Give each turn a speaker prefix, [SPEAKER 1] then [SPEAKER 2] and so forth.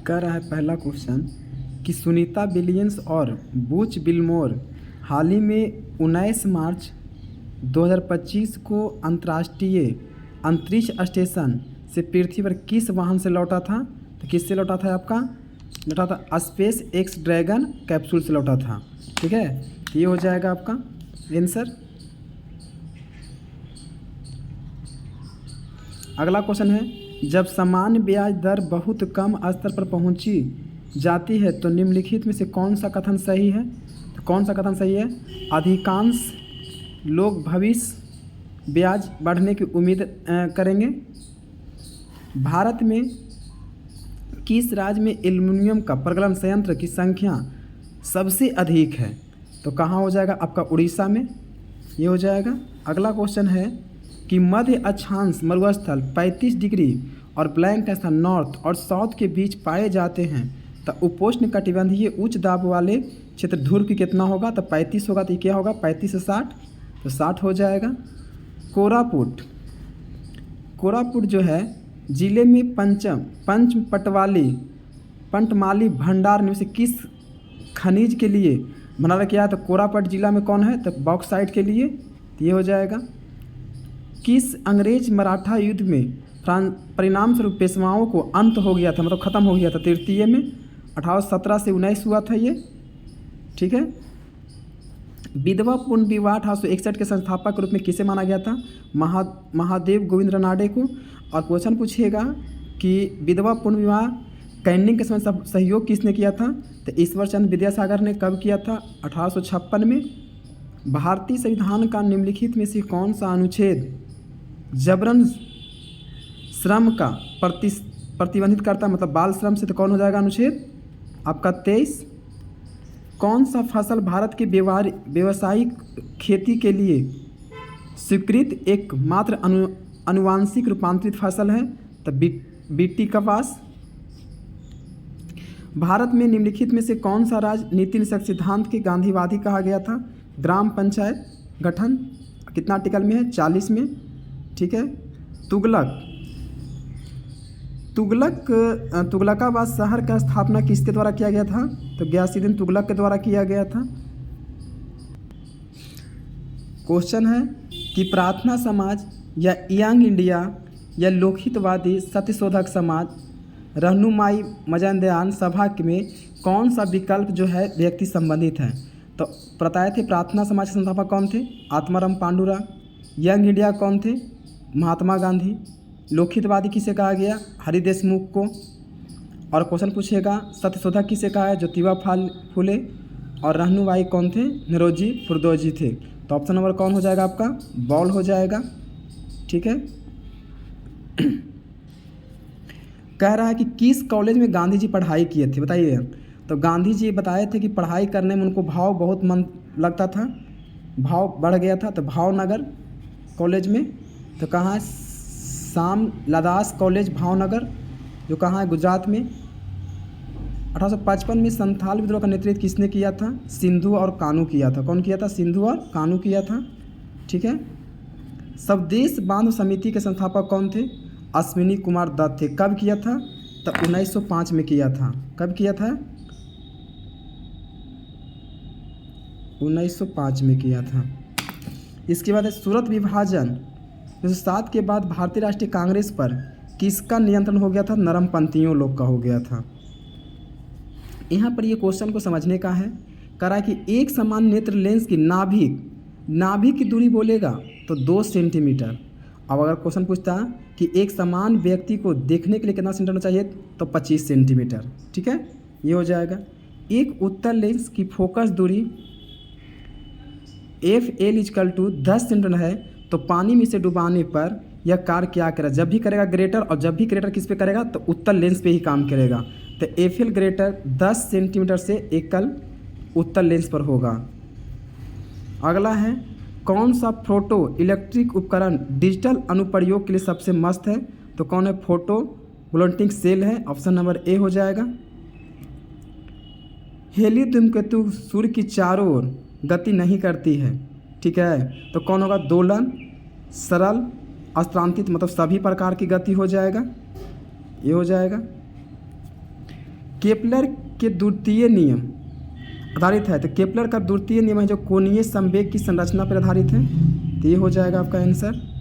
[SPEAKER 1] कह रहा है पहला क्वेश्चन कि सुनीता विलियम्स और बुच विल्मोर हाल ही में 19 मार्च 2025 को अंतर्राष्ट्रीय अंतरिक्ष स्टेशन से पृथ्वी पर किस वाहन से लौटा था? तो किससे लौटा था? आपका लौटा था स्पेस एक्स ड्रैगन कैप्सूल से लौटा था। ठीक है, तो ये हो जाएगा आपका आंसर। अगला क्वेश्चन है, जब सामान्य ब्याज दर बहुत कम स्तर पर पहुंची जाती है तो निम्नलिखित में से कौन सा कथन सही है? तो कौन सा कथन सही है? अधिकांश लोग भविष्य ब्याज बढ़ने की उम्मीद करेंगे। भारत में किस राज्य में एल्युमिनियम का प्रगलन संयंत्र की संख्या सबसे अधिक है? तो कहाँ हो जाएगा? आपका उड़ीसा में ये हो जाएगा। अगला क्वेश्चन है कि मध्य अक्षांश मरुस्थल 35 डिग्री और ब्लैंक स्थान नॉर्थ और साउथ के बीच पाए जाते हैं, तो उपोष्ण कटिबंधीय उच्च दाब वाले क्षेत्र ध्रुव की कितना होगा? तो 35 होगा। तो ये क्या होगा? 35 से 60, तो 60 हो जाएगा। कोरापुट जो है जिले में पंचमाली भंडार में से किस खनिज के लिए भंडारा किया है? तो कोरापुट जिला में कौन है? तो बॉक्साइट के लिए। तो ये हो जाएगा। किस अंग्रेज मराठा युद्ध में परिणाम स्वरूप पेशवाओं को अंत हो गया था, मतलब ख़त्म हो गया था? तृतीय में 1817 से 19 हुआ था ये। ठीक है। विधवा पूर्ण विवाह 1861 के संस्थापक के रूप में किसे माना गया था? महादेव गोविंद रानडे को। और क्वेश्चन पूछिएगा कि विधवा पूर्ण विवाह कैनिंग के समय सहयोग किसने किया था? तो ईश्वर चंद्र विद्यासागर ने कब किया था? 1856 में। भारतीय संविधान का निम्नलिखित में से कौन सा अनुच्छेद जबरन श्रम का प्रतिबंधित करता, मतलब बाल श्रम से? तो कौन हो जाएगा अनुच्छेद आपका 23। कौन सा फसल भारत के व्यावसायिक खेती के लिए स्वीकृत एकमात्र अनुवांशिक रूपांतरित फसल है? तो बीटी कपास। भारत में निम्नलिखित में से कौन सा राज्य नीति निषेध सिद्धांत के गांधीवादी कहा गया था? ग्राम पंचायत गठन। कितना आर्टिकल में है? 40 में। ठीक है। तुगलकाबाद शहर का स्थापना किसके द्वारा किया गया था? तो गयासुद्दीन तुगलक के द्वारा किया गया था। क्वेश्चन है कि प्रार्थना समाज या यंग इंडिया या लोकहितवादी सत्यशोधक समाज रहनुमाई मजनदयान सभा में कौन सा विकल्प जो है व्यक्ति संबंधित है? तो बताए थे प्रार्थना समाज के संस्थापक कौन थे? आत्माराम पांडुरंग। यंग इंडिया कौन थे? महात्मा गांधी। लोकहितवादी किसे कहा गया? हरि देशमुख को। और क्वेश्चन पूछेगा सत्यशोधक किसे कहा है? ज्योतिबा फुले। और रहनुमाई कौन थे? नरोजी फुरदोजी थे। तो ऑप्शन नंबर कौन हो जाएगा आपका? बॉल हो जाएगा। ठीक है। कह रहा है कि किस कॉलेज में गांधी जी पढ़ाई किए थे? बताइए। तो गांधी जी बताए थे कि पढ़ाई करने में उनको भाव बहुत मन लगता था, भाव बढ़ गया था। तो भावनगर कॉलेज में। तो कहाँ है? शाम लदास कॉलेज भावनगर, जो कहाँ है? गुजरात में। 1855 में संथाल विद्रोह का नेतृत्व किसने किया था? सिंधु और कानू किया था। कौन किया था? सिंधु और कानू किया था। ठीक है। स्वदेश बांधव समिति के संस्थापक कौन थे? अश्विनी कुमार दत्त थे। कब किया था? तो 1905 में किया था। कब किया था? 1905 में किया था। इसके बाद है सूरत विभाजन 1907 के बाद भारतीय राष्ट्रीय कांग्रेस पर किसका नियंत्रण हो गया था? नरमपंथियों लोग का हो गया था। यहाँ पर ये क्वेश्चन को समझने का है। कह रहा है कि एक समान नेत्र लेंस की नाभिक की दूरी बोलेगा तो 2 सेंटीमीटर। अब अगर क्वेश्चन पूछता कि एक समान व्यक्ति को देखने के लिए कितना सेंटीमीटर चाहिए? तो 25 सेंटीमीटर। ठीक है, ये हो जाएगा। एक उत्तल लेंस की फोकस दूरी FL = 10 सेंटीमीटर है, तो पानी में से डुबाने पर यह कार्य क्या करेगा? जब भी करेगा ग्रेटर, और जब भी ग्रेटर किस पे करेगा? तो उत्तल लेंस पे ही काम करेगा। तो FL ग्रेटर 10 सेंटीमीटर से एकल उत्तल लेंस पर होगा। अगला है कौन सा फोटो इलेक्ट्रिक उपकरण डिजिटल अनुप्रयोग के लिए सबसे मस्त है? तो कौन है? फोटो वोल्टिक सेल है। ऑप्शन नंबर ए हो जाएगा। हेली धूमकेतु सूर्य की चारों ओर गति नहीं करती है। ठीक है, तो कौन होगा? दोलन, सरल, अस्तरांतित, मतलब सभी प्रकार की गति हो जाएगा। ये हो जाएगा। केपलर के द्वितीय नियम आधारित है, तो केपलर का द्वितीय नियम है जो कोणीय संवेग की संरचना पर आधारित है, तो ये हो जाएगा आपका आंसर।